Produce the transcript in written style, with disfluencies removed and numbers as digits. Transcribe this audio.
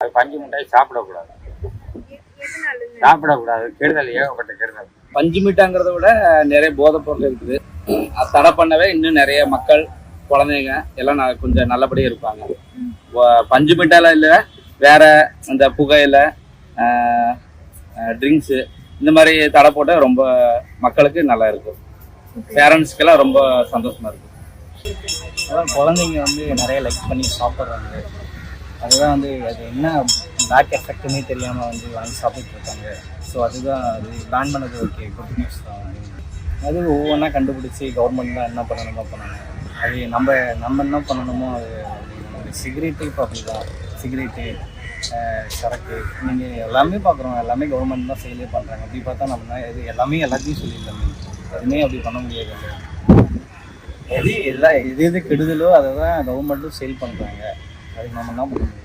அது பஞ்சு மிட்டாய் சாப்பிடக்கூடாது. சாப்பிடக்கூடாது, கெடுதல், ஏகப்பட்ட கெடுதல். பஞ்சு மிட்டாங்கிறத விட நிறைய போதைப் பொருள் இருக்குது. அது தடை பண்ணவே இன்னும் நிறைய மக்கள், குழந்தைங்க எல்லாம் கொஞ்சம் நல்லபடியாக இருப்பாங்க. பஞ்சு மிட்டாயில இல்லை, வேற இந்த புகையில ட்ரிங்க்ஸு இந்த மாதிரி தடை போட்டால் ரொம்ப மக்களுக்கு நல்லா இருக்கும். பேரண்ட்ஸ்க்கெல்லாம் ரொம்ப சந்தோஷமா இருக்கும். அதான் குழந்தைங்க நிறைய லைக் பண்ணி சாப்பிட்றாங்க. அதுதான் அது என்ன பேக் எஃபெக்ட்டுன்னே தெரியாமல் வாங்கி சாப்பிட்டு இருக்காங்க. ஸோ அதுதான் அது பேன் பண்ணது ஓகே, குட் நியூஸ் தான். அது ஒவ்வொன்றா கண்டுபிடிச்சி கவர்மெண்ட் தான் என்ன பண்ணணுமோ பண்ணணும். அது நம்ம என்ன பண்ணணுமோ அது சிகரெட்டு இப்போ அப்படி தான். சிகரெட்டு, சரக்கு, நீங்கள் எல்லாமே பார்க்குறோம், எல்லாமே கவர்மெண்ட் தான் செயலே பண்ணுறாங்க. அப்படி பார்த்தா நம்ம இது எல்லாமே எல்லாத்தையும் சொல்லிடலாமே, எதுவுமே அப்படி பண்ண முடியாது. எது கெடுதலோ அதை தான் கவர்மெண்ட்டும் சேல் பண்ணுறாங்க. அதுக்கு நம்ம என்ன பண்ண முடியும்?